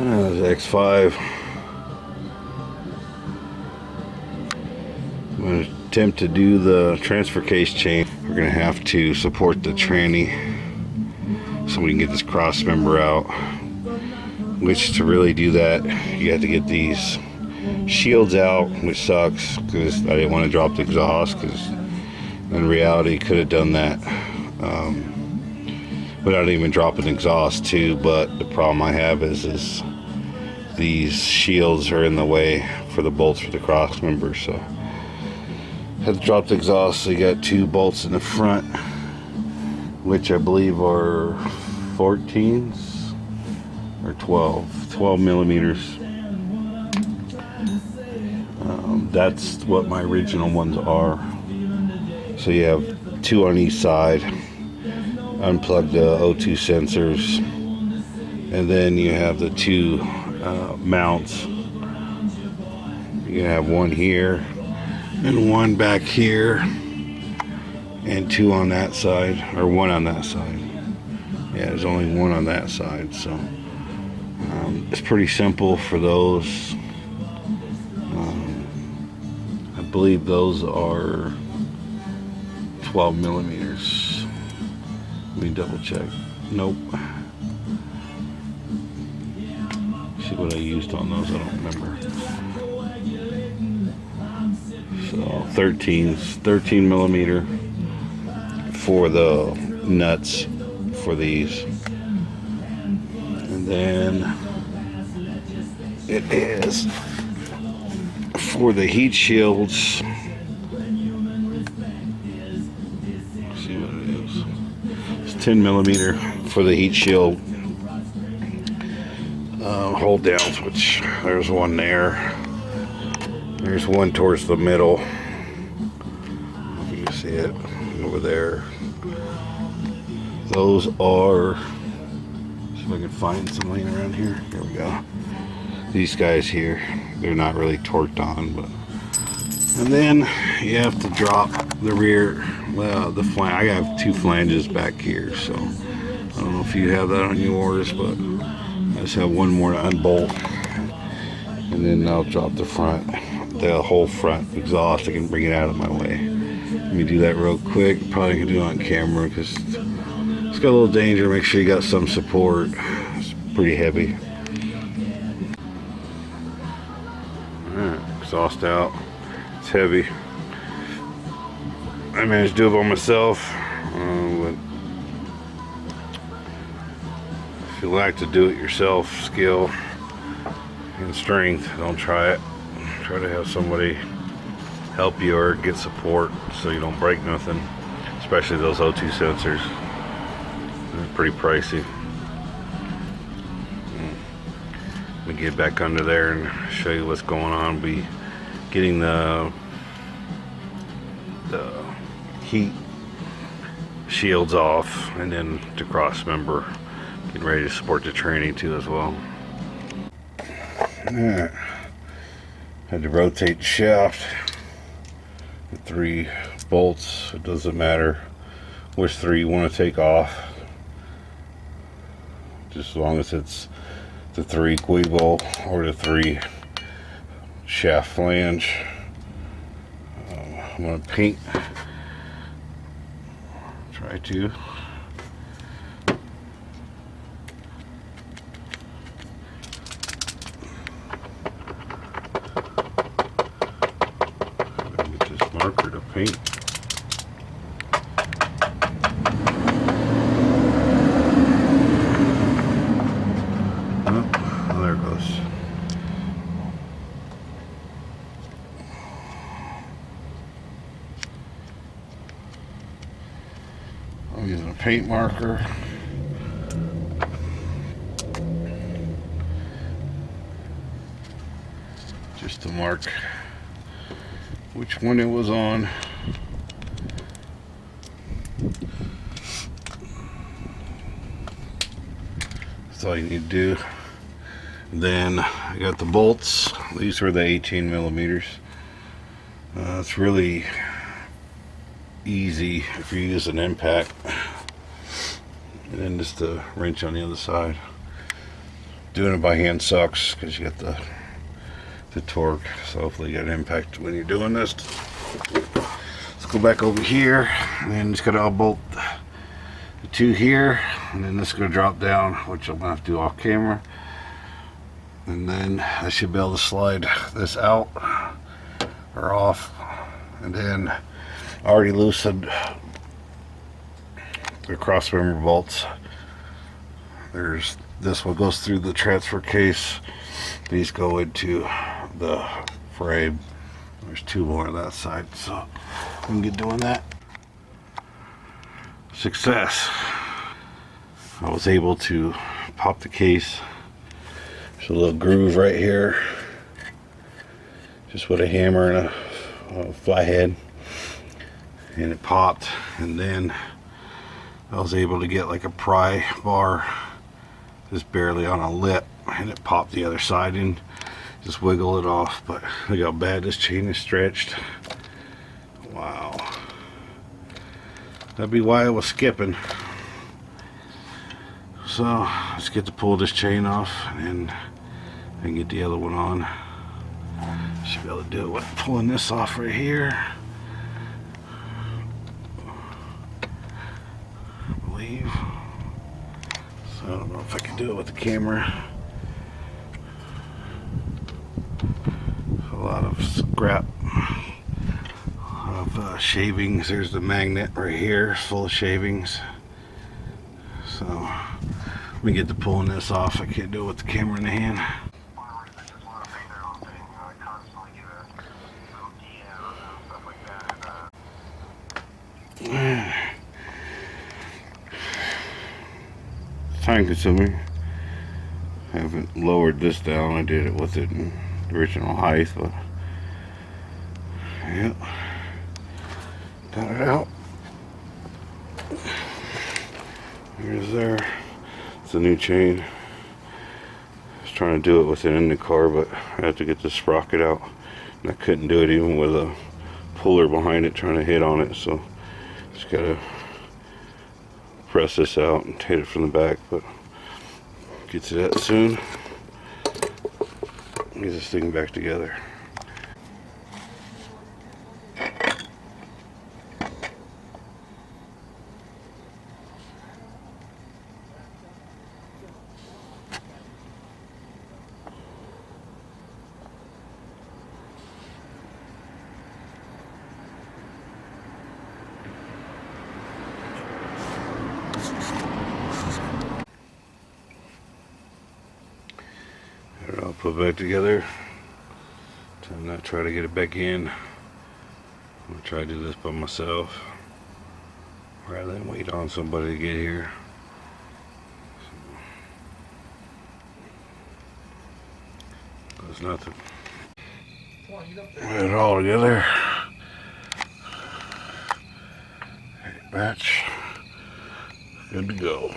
X5. I'm going to attempt to do the transfer case change. We're going to have to support the tranny so we can get this cross member out. Which, to really do that, you have to get these shields out, which sucks because I didn't want to drop the exhaust, because in reality could have done that without even dropping the exhaust too. But the problem I have is these shields are in the way for the bolts for the cross member, so I had to drop the exhaust. So you got 2 bolts in the front, which I believe are 14s or 12 millimeters. That's what my original ones are. So you have 2 on each side. Unplug the O2 sensors, and then you have the 2 mounts. You have 1 here and 1 back here, and 2 on that side, or 1 on that side. Yeah, there's only 1 on that side, so it's pretty simple for those. I believe those are 12 millimeters. Let me double check. Nope. See what I used on those, I don't remember. So 13 millimeter for the nuts for these. And then it is for the heat shields. See what it is. It's 10 millimeter for the heat shield hold downs, which there's 1 there. There's 1 towards the middle. You can see it over there. Those are, see if I can find some laying around here. Here we go. These guys here, they're not really torqued on, but, and then you have to drop the rear, the flange. I have 2 flanges back here, so I don't know if you have that on yours, but I just have 1 more to unbolt, and then I'll drop the front, the whole front exhaust. I can bring it out of my way. Let me do that real quick. Probably can do it on camera because it's got a little danger. Make sure you got some support. It's pretty heavy. Alright, exhaust out. It's heavy. I managed to do it by myself. But if you like to do it yourself, skill and strength, don't try it. Try to have somebody help you or get support so you don't break nothing, especially those O2 sensors. They're pretty pricey. Let me get back under there and show you what's going on. Be getting the heat shields off, and then the cross member, getting ready to support the tranny too as well. Alright, had to rotate the shaft. The 3 bolts, it doesn't matter which 3 you want to take off, just as long as it's the 3 Quibo or the 3 shaft flange. I'm going to paint, try to. Get this marker to paint. Oh, there it goes. I'm using a paint marker. Just to mark which one it was on. That's all you need to do. Then I got the bolts. These are the 18 millimeters. It's really easy if you use an impact. And then just a wrench on the other side. Doing it by hand sucks because you get the torque, so hopefully you get an impact when you're doing this. Let's go back over here, and then just gotta bolt the two here, and then this is gonna drop down, which I'm gonna have to do off camera, and then I should be able to slide this out or off, and then I already loosened the cross member bolts. There's this one goes through the transfer case. These go into the frame. There's two more on that side, so we can get doing that. Success. I was able to pop the case. There's a little groove right here, just with a hammer and a flathead, and it popped. And then I was able to get like a pry bar just barely on a lip, and it popped the other side in. Just wiggle it off. But look how bad this chain is stretched. Wow. That'd be why I was skipping. So let's get to pull this chain off, and then get the other one on. Should be able to do it with pulling this off right here, I believe. So I don't know if I can do it with the camera. A lot of scrap of shavings. There's the magnet right here, full of shavings. So let me get to pulling this off. I can't do it with the camera in the hand. Time consuming. I haven't lowered this down. I did it with it in the original height, but yeah, got it out. Here's there. It's a new chain. I was trying to do it with it in the car, but I had to get the sprocket out, and I couldn't do it even with a puller behind it trying to hit on it. So just gotta press this out and hit it from the back, but get to that soon. Get this thing back together. I'll put it back together. I'm not trying to get it back in. I'm gonna try to do this by myself rather than wait on somebody to get here. There's nothing. Put it all together. Batch. Good to go.